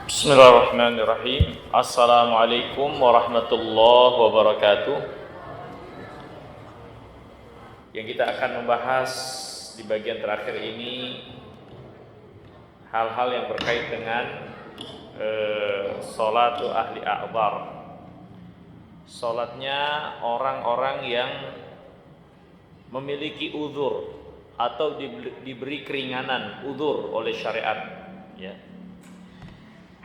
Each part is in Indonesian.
Bismillahirrahmanirrahim. Assalamualaikum warahmatullahi wabarakatuh. Yang kita akan membahas di bagian terakhir ini hal-hal yang berkait dengan salatu ahli a'dzar. Salatnya orang-orang yang memiliki uzur atau diberi keringanan uzur oleh syariat, ya.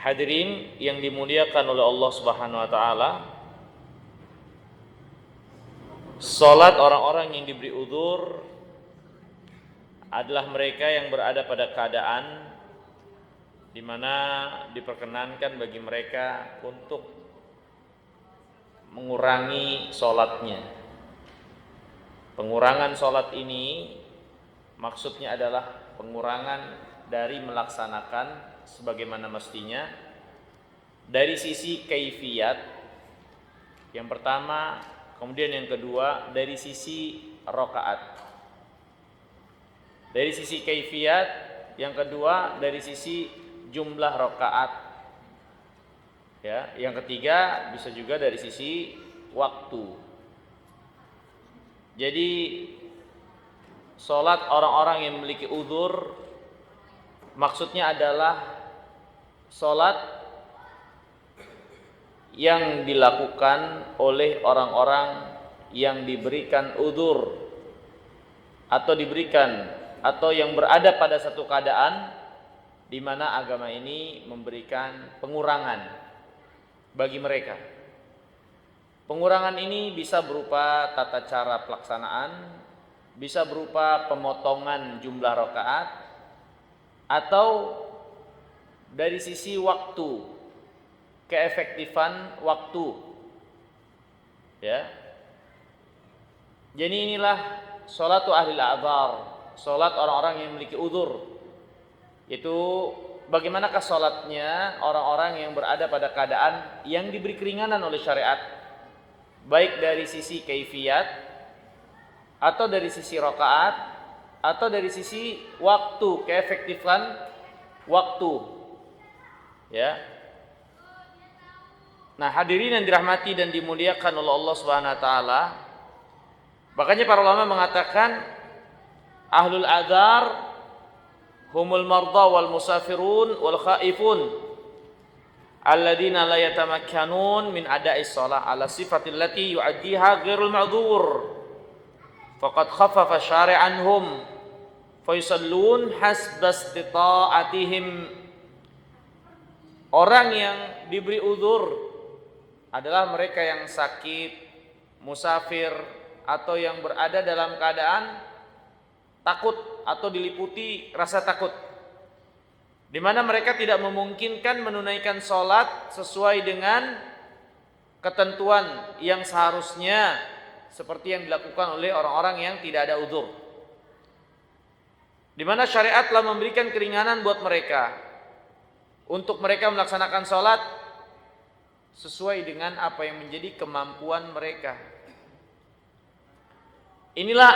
Hadirin yang dimuliakan oleh Allah Subhanahu wa taala, salat orang-orang yang diberi uzur adalah mereka yang berada pada keadaan di mana diperkenankan bagi mereka untuk mengurangi salatnya. Pengurangan salat ini maksudnya adalah pengurangan dari melaksanakan sebagaimana mestinya dari sisi kaifiyat yang pertama, kemudian yang kedua dari sisi rakaat. Dari sisi kaifiyat, yang kedua dari sisi jumlah rakaat. Ya, yang ketiga bisa juga dari sisi waktu. Jadi salat orang-orang yang memiliki uzur maksudnya adalah salat yang dilakukan oleh orang-orang yang diberikan uzur atau yang berada pada satu keadaan di mana agama ini memberikan pengurangan bagi mereka. Pengurangan ini bisa berupa tata cara pelaksanaan, bisa berupa pemotongan jumlah rakaat, atau dari sisi waktu, keefektifan waktu, ya. Jadi inilah salatu ahli a'dzar, salat orang-orang yang memiliki uzur. Itu bagaimanakah salatnya orang-orang yang berada pada keadaan yang diberi keringanan oleh syariat, baik dari sisi kaifiyat atau dari sisi rakaat atau dari sisi waktu, keefektifan waktu. Ya. Nah, hadirin yang dirahmati dan dimuliakan oleh Allah Subhanahu wa taala, makanya para ulama mengatakan ahlul adzar humul marda wal musafirun wal khaifun alladzina la yatamakkanun min ada'is shalah ala sifatil lati yu'addiha ghairul ma'dzur faqad khaffafa syari'anhum fa yusallun hasba istita'atihim. Orang yang diberi uzur adalah mereka yang sakit, musafir, atau yang berada dalam keadaan takut atau diliputi rasa takut, di mana mereka tidak memungkinkan menunaikan sholat sesuai dengan ketentuan yang seharusnya seperti yang dilakukan oleh orang-orang yang tidak ada uzur, di mana syariat telah memberikan keringanan buat mereka untuk mereka melaksanakan sholat sesuai dengan apa yang menjadi kemampuan mereka. Inilah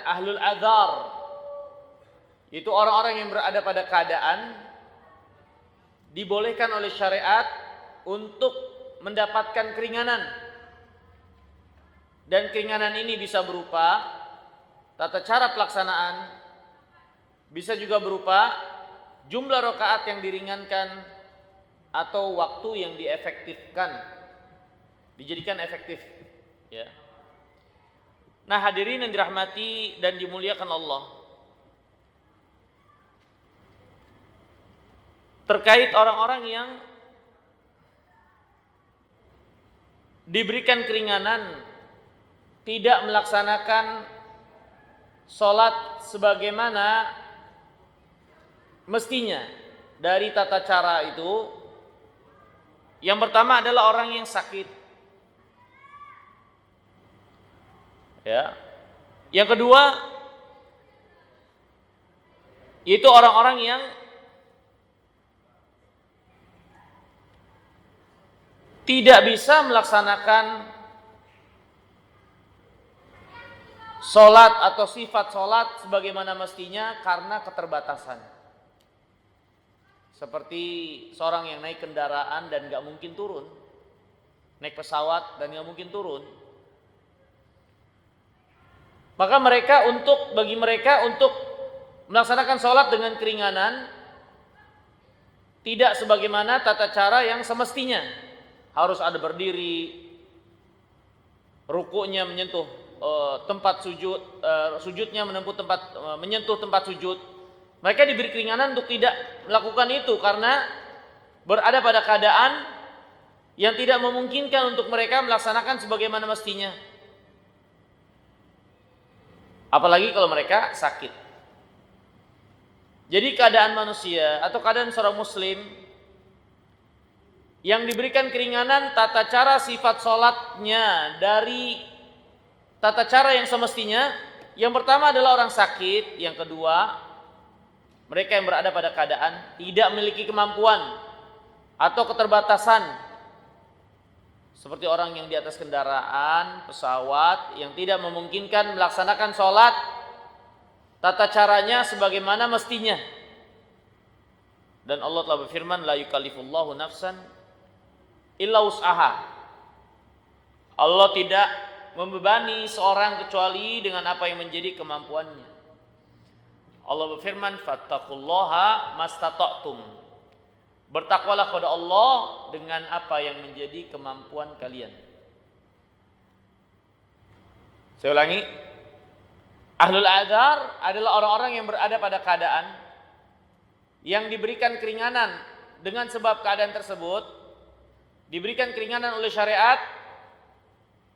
ahlul adzar, itu orang-orang yang berada pada keadaan dibolehkan oleh syariat untuk mendapatkan keringanan. Dan keringanan ini bisa berupa tata cara pelaksanaan, bisa juga berupa jumlah rakaat yang diringankan atau waktu yang diefektifkan, dijadikan efektif, ya. Nah, hadirin yang dirahmati dan dimuliakan Allah, terkait orang-orang yang diberikan keringanan tidak melaksanakan sholat sebagaimana mestinya dari tata cara itu, yang pertama adalah orang yang sakit, ya. Yang kedua yaitu orang-orang yang tidak bisa melaksanakan sholat atau sifat sholat sebagaimana mestinya karena keterbatasan. seperti seorang yang naik kendaraan dan gak mungkin turun, naik pesawat dan gak mungkin turun. Maka bagi mereka untuk melaksanakan sholat dengan keringanan, tidak sebagaimana tata cara yang semestinya. Harus ada berdiri, rukuknya menyentuh tempat sujud, sujudnya menyentuh tempat sujud. Mereka diberi keringanan untuk tidak melakukan itu karena berada pada keadaan yang tidak memungkinkan untuk mereka melaksanakan sebagaimana mestinya. Apalagi kalau mereka sakit. Jadi keadaan manusia atau keadaan seorang muslim yang diberikan keringanan tata cara sifat sholatnya dari tata cara yang semestinya. Yang pertama adalah orang sakit. Yang kedua, mereka yang berada pada keadaan tidak memiliki kemampuan atau keterbatasan, seperti orang yang di atas kendaraan, pesawat, yang tidak memungkinkan melaksanakan sholat tata caranya sebagaimana mestinya. Dan Allah telah berfirman, la yukallifullahu nafsan illa wus'aha. Allah tidak membebani seorang kecuali dengan apa yang menjadi kemampuannya. Allah berfirman, fattaqullaha mastata'tum. Bertakwalah kepada Allah dengan apa yang menjadi kemampuan kalian. Saya ulangi, ahlul adzar adalah orang-orang yang berada pada keadaan yang diberikan keringanan dengan sebab keadaan tersebut, diberikan keringanan oleh syariat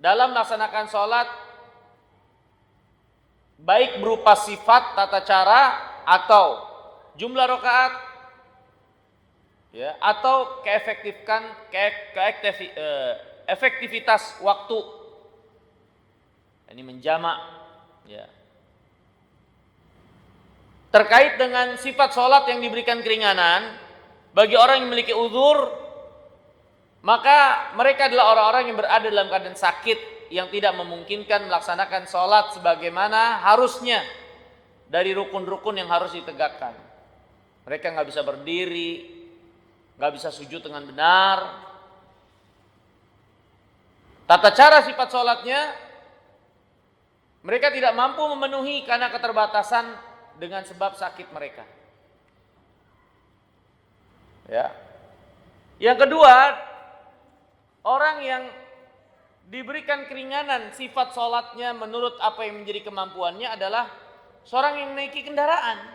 dalam melaksanakan sholat, baik berupa sifat tata cara atau jumlah rakaat, ya, atau efektivitas waktu. Ini menjamak, ya. Terkait dengan sifat sholat yang diberikan keringanan bagi orang yang memiliki uzur, maka mereka adalah orang-orang yang berada dalam keadaan sakit yang tidak memungkinkan melaksanakan sholat sebagaimana harusnya dari rukun-rukun yang harus ditegakkan. Mereka nggak bisa berdiri, nggak bisa sujud dengan benar. Tata cara sifat sholatnya mereka tidak mampu memenuhi karena keterbatasan dengan sebab sakit mereka. Ya. Yang kedua, orang yang diberikan keringanan sifat sholatnya menurut apa yang menjadi kemampuannya adalah seorang yang menaiki kendaraan,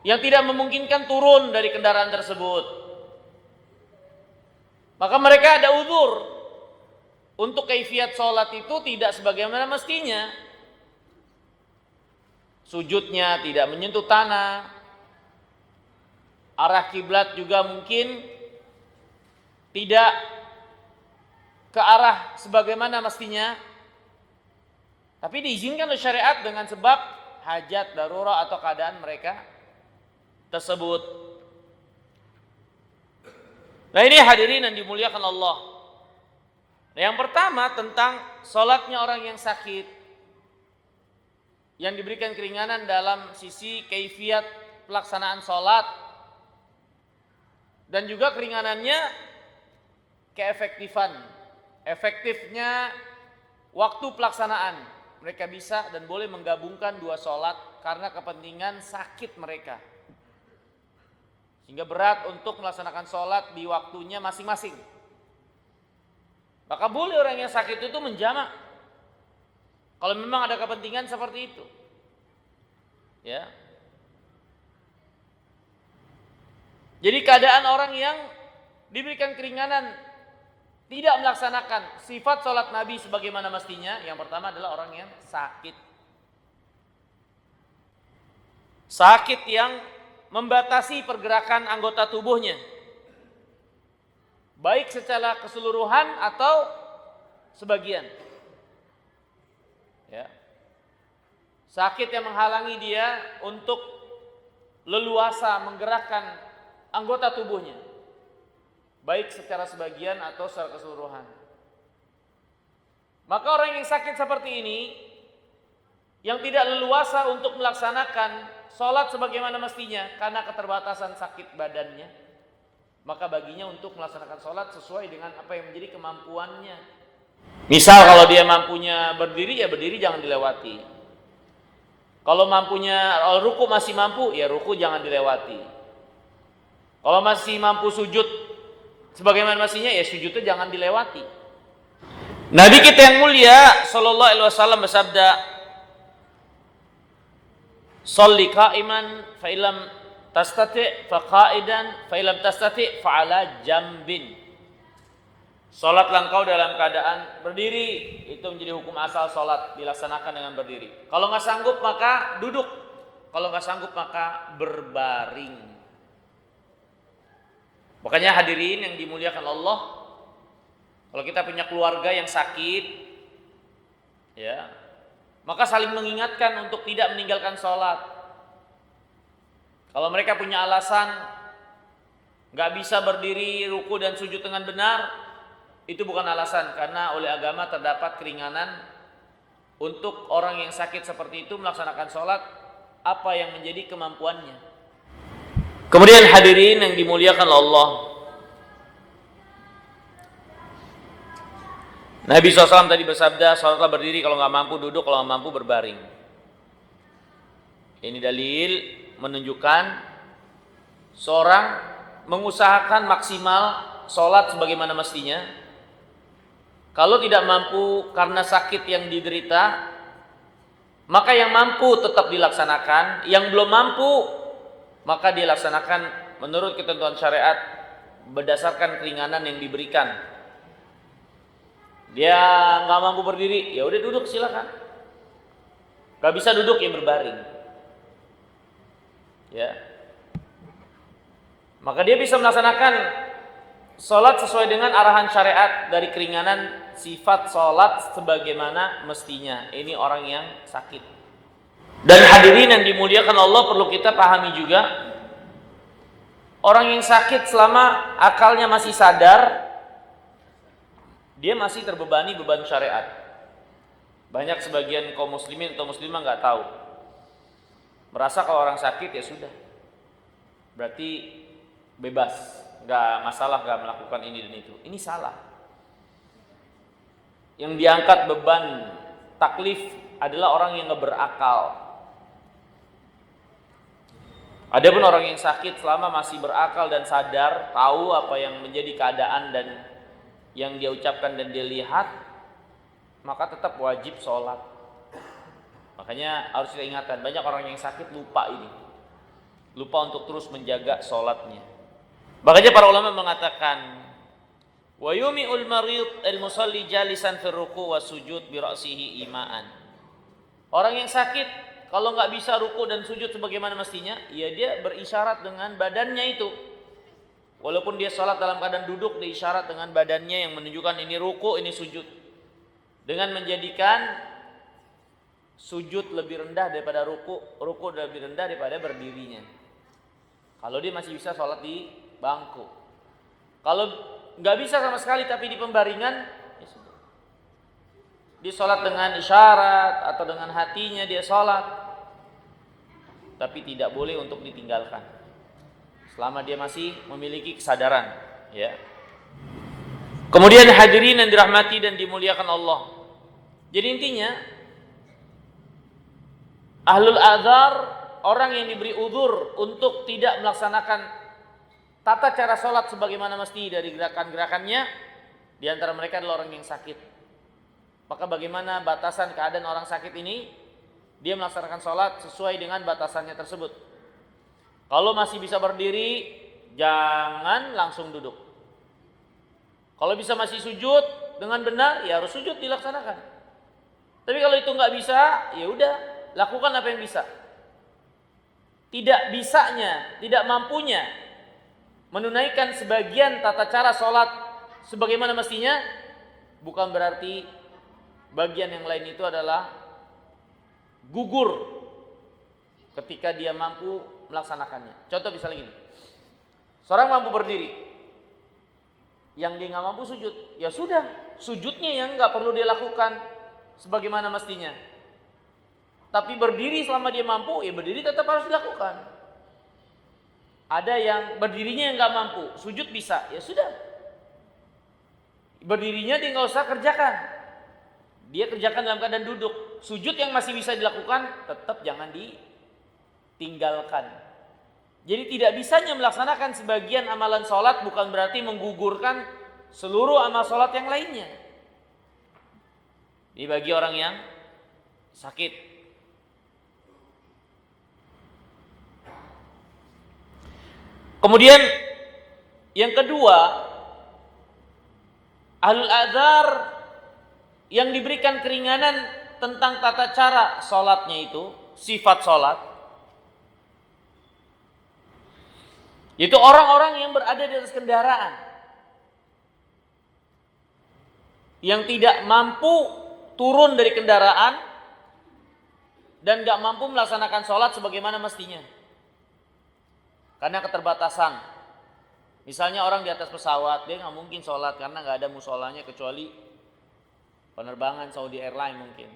yang tidak memungkinkan turun dari kendaraan tersebut. Maka mereka ada uzur untuk kaifiat sholat itu tidak sebagaimana mestinya. Sujudnya tidak menyentuh tanah, arah kiblat juga mungkin tidak ke arah sebagaimana mestinya, tapi diizinkan oleh syariat dengan sebab hajat, darurat atau keadaan mereka tersebut. Nah, ini hadirin yang dimuliakan Allah. Nah, yang pertama tentang sholatnya orang yang sakit, yang diberikan keringanan dalam sisi kaifiat pelaksanaan sholat, dan juga keringanannya efektifnya waktu pelaksanaan. Mereka bisa dan boleh menggabungkan dua sholat karena kepentingan sakit mereka, sehingga berat untuk melaksanakan sholat di waktunya masing-masing. Maka boleh orang yang sakit itu menjamak kalau memang ada kepentingan seperti itu, ya. Jadi keadaan orang yang diberikan keringanan tidak melaksanakan sifat sholat Nabi sebagaimana mestinya, yang pertama adalah orang yang sakit. Sakit yang membatasi pergerakan anggota tubuhnya, baik secara keseluruhan atau sebagian. Ya. Sakit yang menghalangi dia untuk leluasa menggerakkan anggota tubuhnya, baik secara sebagian atau secara keseluruhan. Maka orang yang sakit seperti ini, yang tidak leluasa untuk melaksanakan sholat sebagaimana mestinya karena keterbatasan sakit badannya, maka baginya untuk melaksanakan sholat sesuai dengan apa yang menjadi kemampuannya. Misal kalau dia mampunya berdiri, ya berdiri jangan dilewati. Kalau ruku masih mampu, ya ruku jangan dilewati. Kalau masih mampu sujud sebagaimana mestinya, ya sujudnya jangan dilewati. Nabi kita yang mulia sallallahu alaihi wasallam bersabda, "Shalli qa'iman fa illam tastati' fa qa'idan fa illam tastati' fa 'ala jambin." Salatlah engkau dalam keadaan berdiri, itu menjadi hukum asal salat, dilaksanakan dengan berdiri. Kalau enggak sanggup maka duduk. Kalau enggak sanggup maka berbaring. Makanya hadirin yang dimuliakan Allah, kalau kita punya keluarga yang sakit, ya, maka saling mengingatkan untuk tidak meninggalkan sholat. Kalau mereka punya alasan nggak bisa berdiri, ruku dan sujud dengan benar, itu bukan alasan, karena oleh agama terdapat keringanan untuk orang yang sakit seperti itu melaksanakan sholat apa yang menjadi kemampuannya. Kemudian hadirin yang dimuliakan Allah, Nabi SAW tadi bersabda, sholatlah berdiri, kalau nggak mampu duduk, kalau nggak mampu berbaring. Ini dalil menunjukkan seorang mengusahakan maksimal sholat sebagaimana mestinya. Kalau tidak mampu karena sakit yang diderita, maka yang mampu tetap dilaksanakan, yang belum mampu maka dilaksanakan menurut ketentuan syariat berdasarkan keringanan yang diberikan. Dia nggak mampu berdiri, ya udah duduk silakan. Gak bisa duduk, ya berbaring. Ya, maka dia bisa melaksanakan sholat sesuai dengan arahan syariat dari keringanan sifat sholat sebagaimana mestinya. Ini orang yang sakit. Dan hadirin yang dimuliakan Allah, perlu kita pahami juga, orang yang sakit selama akalnya masih sadar, dia masih terbebani beban syariat. Banyak sebagian kaum muslimin atau muslimah nggak tahu, merasa kalau orang sakit ya sudah, berarti bebas, nggak masalah, nggak melakukan ini dan itu. Ini salah. Yang diangkat beban taklif adalah orang yang nggak berakal. Adapun orang yang sakit selama masih berakal dan sadar, tahu apa yang menjadi keadaan dan yang dia ucapkan dan dia lihat, maka tetap wajib sholat. Makanya harus kita ingatkan, banyak orang yang sakit lupa ini, lupa untuk terus menjaga sholatnya. Makanya para ulama mengatakan, wa yumi'ul marid al-musalli jalisan fi ruku' wa sujud bi ra'sihi ima'an. Orang yang sakit kalau nggak bisa ruku dan sujud sebagaimana mestinya, ya dia berisyarat dengan badannya itu. Walaupun dia sholat dalam keadaan duduk, dia isyarat dengan badannya yang menunjukkan ini ruku, ini sujud. Dengan menjadikan sujud lebih rendah daripada ruku, ruku lebih rendah daripada berdirinya. Kalau dia masih bisa sholat di bangku. Kalau nggak bisa sama sekali tapi di pembaringan, ya sudah. Dia sholat dengan isyarat atau dengan hatinya dia sholat, tapi tidak boleh untuk ditinggalkan selama dia masih memiliki kesadaran, ya. Kemudian hadirin yang dirahmati dan dimuliakan Allah. Jadi intinya, ahlul adzar, orang yang diberi uzur untuk tidak melaksanakan tata cara sholat sebagaimana mesti dari gerakan-gerakannya, di antara mereka adalah orang yang sakit. Maka bagaimana batasan keadaan orang sakit ini? Dia melaksanakan sholat sesuai dengan batasannya tersebut. Kalau masih bisa berdiri, jangan langsung duduk. Kalau bisa masih sujud dengan benar, ya harus sujud dilaksanakan. Tapi kalau itu nggak bisa, ya udah, lakukan apa yang bisa. Tidak bisanya, tidak mampunya menunaikan sebagian tata cara sholat sebagaimana mestinya, bukan berarti bagian yang lain itu adalah gugur ketika dia mampu melaksanakannya. Contoh misalnya gini, seorang mampu berdiri, yang dia nggak mampu sujud, ya sudah, sujudnya yang nggak perlu dia lakukan sebagaimana mestinya. tapi berdiri selama dia mampu, ya berdiri tetap harus dilakukan. Ada yang berdirinya yang nggak mampu, sujud bisa, ya sudah. Berdirinya dia nggak usah kerjakan, dia kerjakan dalam keadaan duduk. Sujud yang masih bisa dilakukan, tetap jangan ditinggalkan. Jadi tidak bisanya melaksanakan sebagian amalan sholat bukan berarti menggugurkan seluruh amal sholat yang lainnya. Ini bagi orang yang sakit. Kemudian yang kedua, ahlul adzar yang diberikan keringanan tentang tata cara sholatnya itu, sifat sholat, yaitu orang-orang yang berada di atas kendaraan, yang tidak mampu turun dari kendaraan dan gak mampu melaksanakan sholat sebagaimana mestinya karena keterbatasan. Misalnya orang di atas pesawat, dia gak mungkin sholat karena gak ada musholanya kecuali penerbangan Saudi Airline mungkin.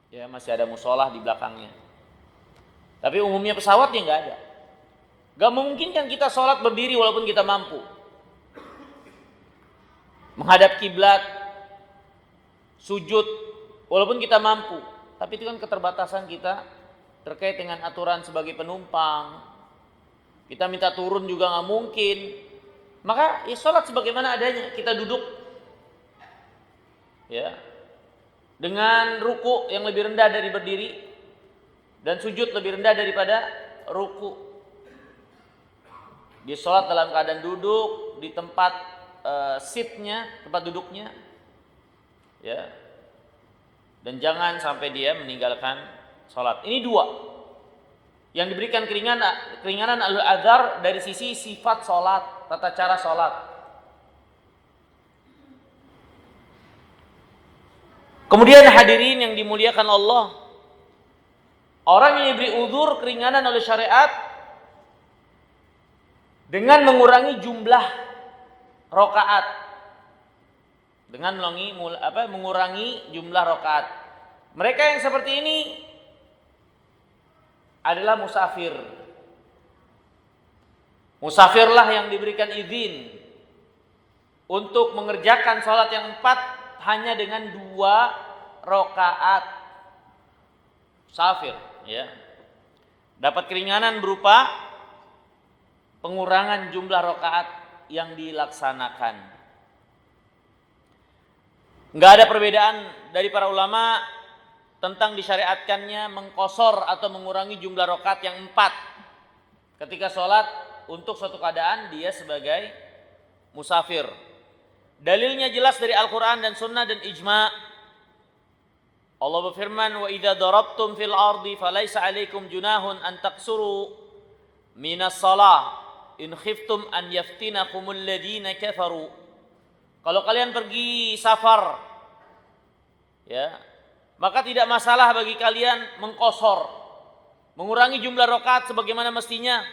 Ya masih ada musholah di belakangnya. Tapi umumnya pesawatnya gak ada. Gak mungkin kan kita sholat berdiri walaupun kita mampu. Menghadap kiblat, sujud walaupun kita mampu. Tapi itu kan keterbatasan kita terkait dengan aturan sebagai penumpang. Kita minta turun juga nggak mungkin. Maka ya sholat sebagaimana adanya. Kita duduk, ya, dengan ruku yang lebih rendah dari berdiri dan sujud lebih rendah daripada ruku. Dia sholat dalam keadaan duduk di tempat seatnya, tempat duduknya, ya. Dan jangan sampai dia meninggalkan sholat. Ini dua yang diberikan keringanan ahlul adzar dari sisi sifat sholat, tata cara sholat. Kemudian hadirin yang dimuliakan Allah, orang yang diberi uzur keringanan oleh syariat dengan mengurangi jumlah rakaat, dengan mengurangi jumlah rakaat. Mereka yang seperti ini adalah musafir. Musafirlah yang diberikan izin untuk mengerjakan sholat yang 4 hanya dengan 2 rakaat. Musafir, ya, dapat keringanan berupa pengurangan jumlah rakaat yang dilaksanakan. Enggak ada perbedaan dari para ulama tentang disyariatkannya mengqosor atau mengurangi jumlah rakaat yang 4 ketika sholat untuk suatu keadaan dia sebagai musafir. Dalilnya jelas dari Al-Quran dan Sunnah dan Ijma'. Allah berfirman, wa idza darabtum fil ardi falaysa alaikum junahun an taqsuru minas shalah in khiftum an yaftinakumul ladina kafaru. Kalau kalian pergi safar, ya, maka tidak masalah bagi kalian mengqosor, mengurangi jumlah rakaat sebagaimana mestinya,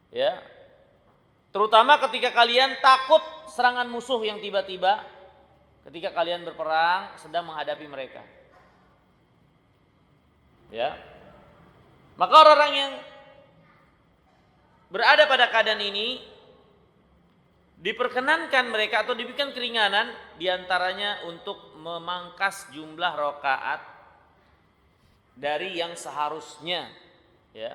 ya, terutama ketika kalian takut serangan musuh yang tiba-tiba ketika kalian berperang sedang menghadapi mereka, ya. Maka orang-orang yang berada pada keadaan ini diperkenankan mereka atau diberikan keringanan diantaranya untuk memangkas jumlah rakaat dari yang seharusnya, ya.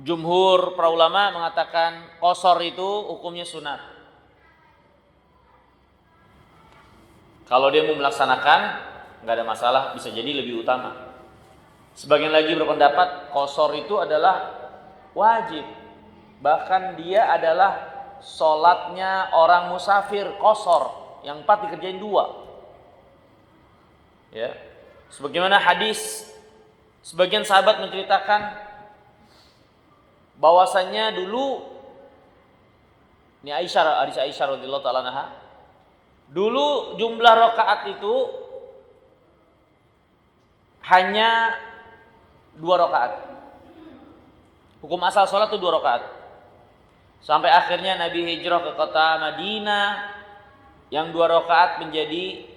Jumhur para ulama mengatakan qosor itu hukumnya sunat. Kalau dia mau melaksanakan nggak ada masalah, bisa jadi lebih utama. Sebagian lagi berpendapat qosor itu adalah wajib, bahkan dia adalah sholatnya orang musafir qosor, yang 4 dikerjain 2, ya. Sebagaimana hadis sebagian sahabat menceritakan bahwasannya dulu ini hadis Aisyah radhiyallahu taala anha, dulu jumlah rakaat itu hanya 2 rakaat. Hukum asal sholat itu 2 rakaat. Sampai akhirnya Nabi hijrah ke kota Madinah, yang 2 rakaat menjadi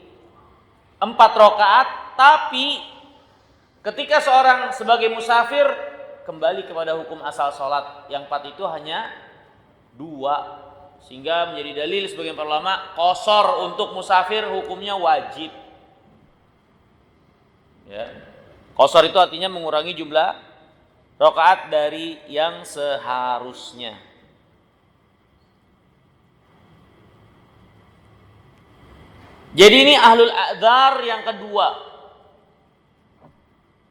4 rakaat, tapi ketika seorang sebagai musafir kembali kepada hukum asal sholat, yang 4 itu hanya 2, sehingga menjadi dalil sebagian para ulama qashar untuk musafir hukumnya wajib. Ya. Qashar itu artinya mengurangi jumlah rakaat dari yang seharusnya. Jadi ini ahlul a'dzar yang kedua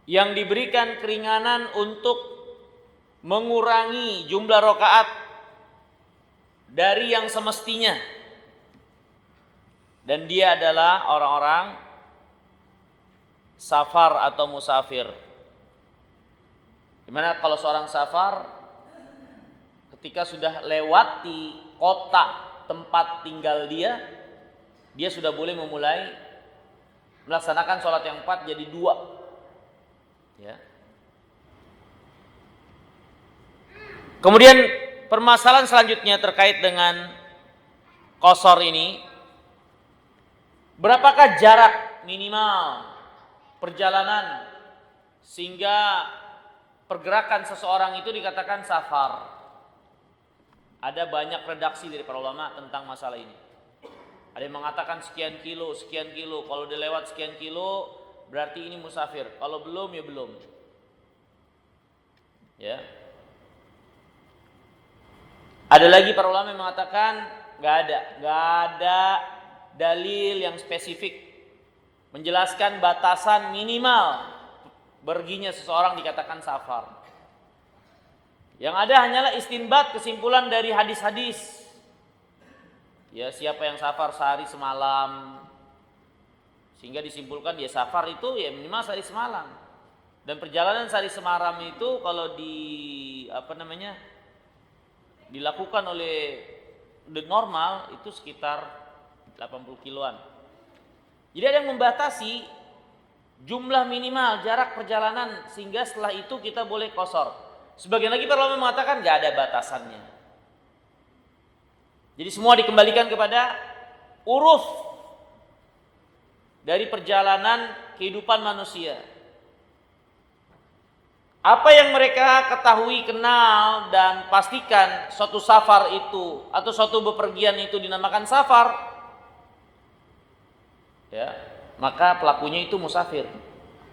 yang diberikan keringanan untuk mengurangi jumlah rakaat dari yang semestinya. Dan dia adalah orang-orang safar atau musafir. Dimana kalau seorang safar ketika sudah lewati kota tempat tinggal dia sudah boleh memulai melaksanakan sholat yang 4 jadi 2. Ya. Kemudian permasalahan selanjutnya terkait dengan qashar ini, berapakah jarak minimal perjalanan sehingga pergerakan seseorang itu dikatakan safar? Ada banyak redaksi dari para ulama tentang masalah ini. Ada yang mengatakan sekian kilo. Kalau udah lewat sekian kilo berarti ini musafir. Kalau belum ya belum. Ya. Ada lagi para ulama yang mengatakan nggak ada dalil yang spesifik menjelaskan batasan minimal perginya seseorang dikatakan safar. Yang ada hanyalah istinbat, kesimpulan dari hadis-hadis. Ya, siapa yang safar sehari semalam, sehingga disimpulkan ya safar itu ya minimal sehari semalam. Dan perjalanan sehari semalam itu kalau dilakukan oleh the normal itu sekitar 80 kiloan. Jadi ada yang membatasi jumlah minimal jarak perjalanan sehingga setelah itu kita boleh qashar. Sebagian lagi para ulama mengatakan nggak ada batasannya. Jadi semua dikembalikan kepada uruf dari perjalanan kehidupan manusia. Apa yang mereka ketahui, kenal dan pastikan suatu safar itu atau suatu bepergian itu dinamakan safar, ya, maka pelakunya itu musafir.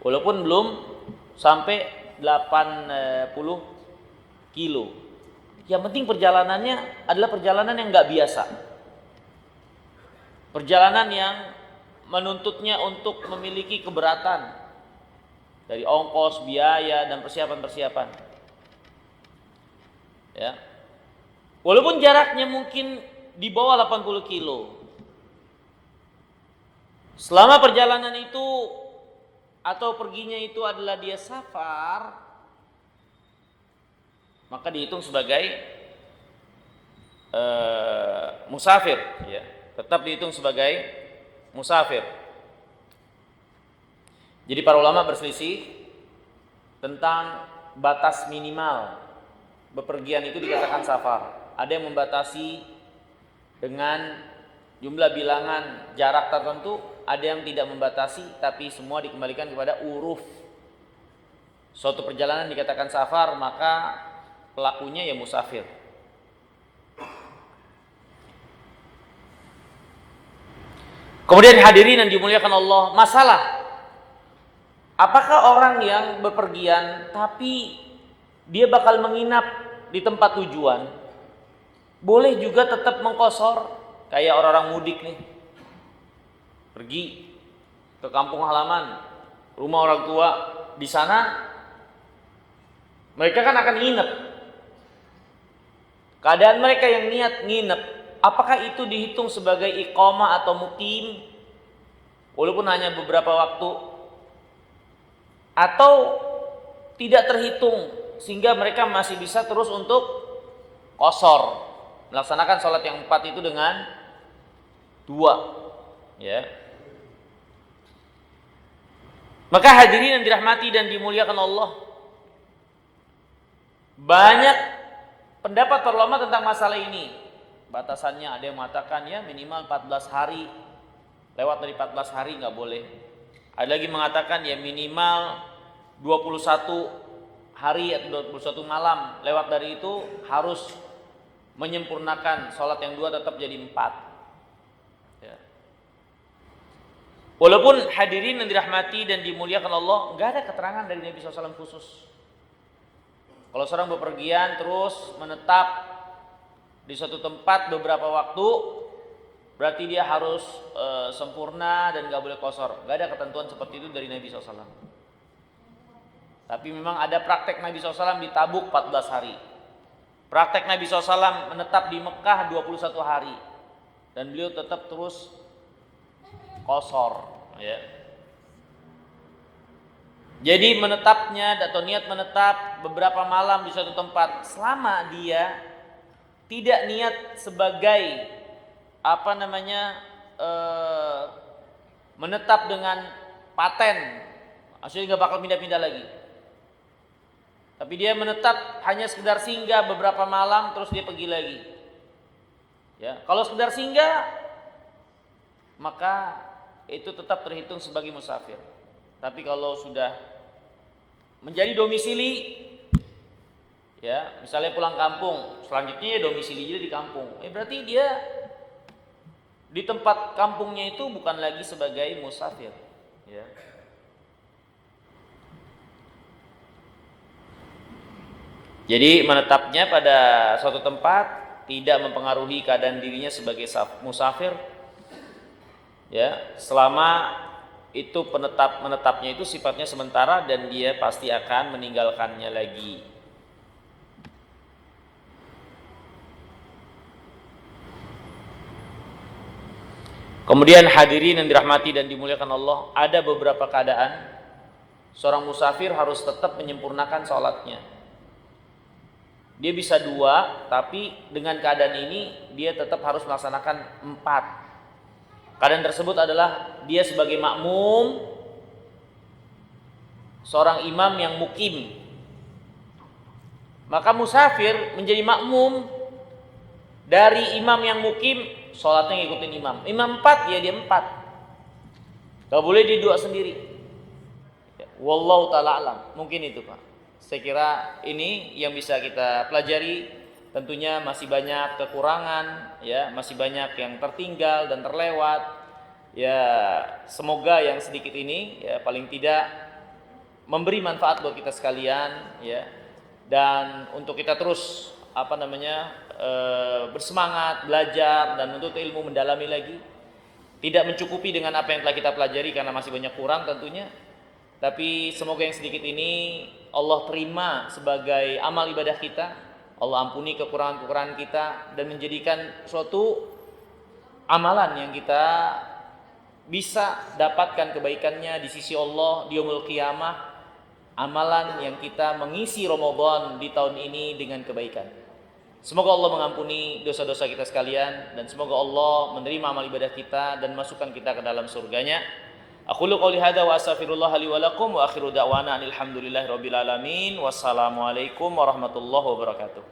Walaupun belum sampai 80 kilo. Yang penting perjalanannya adalah perjalanan yang nggak biasa. Perjalanan yang menuntutnya untuk memiliki keberatan dari ongkos, biaya dan persiapan-persiapan. Ya. Walaupun jaraknya mungkin di bawah 80 kilo. Selama perjalanan itu atau perginya itu adalah dia safar, maka dihitung sebagai musafir, ya. Tetap dihitung sebagai musafir. Jadi para ulama berselisih tentang batas minimal bepergian itu dikatakan safar. Ada yang membatasi dengan jumlah bilangan jarak tertentu, ada yang tidak membatasi, tapi semua dikembalikan kepada uruf. Suatu perjalanan dikatakan safar, maka pelakunya ya musafir. Kemudian hadirin yang dimuliakan Allah, masalah apakah orang yang bepergian tapi dia bakal menginap di tempat tujuan boleh juga tetap mengqashar? Kayak orang-orang mudik nih, pergi ke kampung halaman, rumah orang tua, di sana mereka kan akan nginep. Keadaan mereka yang niat nginep, apakah itu dihitung sebagai iqamah atau mukim walaupun hanya beberapa waktu, atau tidak terhitung sehingga mereka masih bisa terus untuk qashar, melaksanakan sholat yang 4 itu dengan 2, ya. Maka hadirin yang dirahmati dan dimuliakan Allah, banyak pendapat para ulama tentang masalah ini. batasannya. Ada yang mengatakan ya minimal 14 hari, lewat dari 14 hari nggak boleh. Ada lagi mengatakan ya minimal 21 hari atau 21 malam, lewat dari itu harus menyempurnakan sholat yang 2 tetap jadi 4 ya. Walaupun hadirin yang dirahmati dan dimuliakan Allah, nggak ada keterangan dari Nabi SAW khusus. Kalau seorang bepergian terus menetap di suatu tempat beberapa waktu, berarti dia harus sempurna dan nggak boleh kosor. Nggak ada ketentuan seperti itu dari Nabi SAW. Tapi memang ada praktek Nabi SAW di Tabuk 14 hari. Praktek Nabi SAW menetap di Mekah 21 hari. Dan beliau tetap terus kosor ya. Jadi menetapnya atau niat menetap beberapa malam di suatu tempat, selama dia tidak niat sebagai menetap dengan paten, maksudnya nggak bakal pindah-pindah lagi. Tapi dia menetap hanya sekedar singgah beberapa malam terus dia pergi lagi. Ya, kalau sekedar singgah maka itu tetap terhitung sebagai musafir. Tapi kalau sudah menjadi domisili, ya misalnya pulang kampung, selanjutnya ya domisili dia di kampung. Berarti dia di tempat kampungnya itu bukan lagi sebagai musafir. Ya. Jadi menetapnya pada suatu tempat tidak mempengaruhi keadaan dirinya sebagai musafir. Ya, selama itu menetapnya itu sifatnya sementara dan dia pasti akan meninggalkannya lagi. Kemudian hadirin yang dirahmati dan dimuliakan Allah, ada beberapa keadaan seorang musafir harus tetap menyempurnakan sholatnya. Dia bisa 2, tapi dengan keadaan ini dia tetap harus melaksanakan 4. Keadaan tersebut adalah dia sebagai makmum, seorang imam yang mukim. Maka musafir menjadi makmum dari imam yang mukim, sholatnya ngikutin imam. Imam 4, ya dia 4. Gak boleh dia 2 sendiri. Wallahu ta'ala alam. Mungkin itu Pak. Saya kira ini yang bisa kita pelajari. Tentunya masih banyak kekurangan, ya, masih banyak yang tertinggal dan terlewat. Ya, semoga yang sedikit ini ya paling tidak memberi manfaat buat kita sekalian, ya. Dan untuk kita terus bersemangat belajar dan menuntut ilmu mendalami lagi. Tidak mencukupi dengan apa yang telah kita pelajari karena masih banyak kurang tentunya. Tapi semoga yang sedikit ini Allah terima sebagai amal ibadah kita. Allah ampuni kekurangan-kekurangan kita dan menjadikan suatu amalan yang kita bisa dapatkan kebaikannya di sisi Allah di yaumul qiyamah. Amalan yang kita mengisi Ramadan di tahun ini dengan kebaikan. Semoga Allah mengampuni dosa-dosa kita sekalian dan semoga Allah menerima amal ibadah kita dan masukkan kita ke dalam surganya. Aqulu qouli hadza wa astaghfirullah li wa lakum wa akhiru da'wana alhamdulillahirabbil alamin. Wassalamualaikum warahmatullahi wabarakatuh.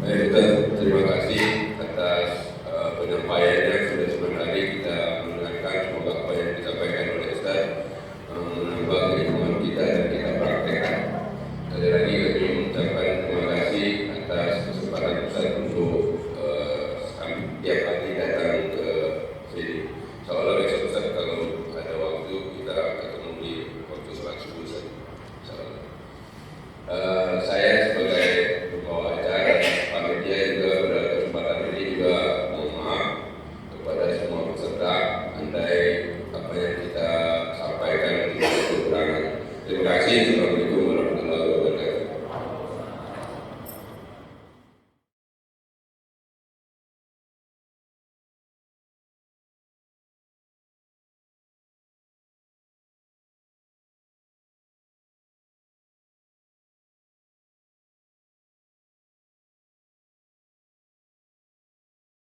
Baik,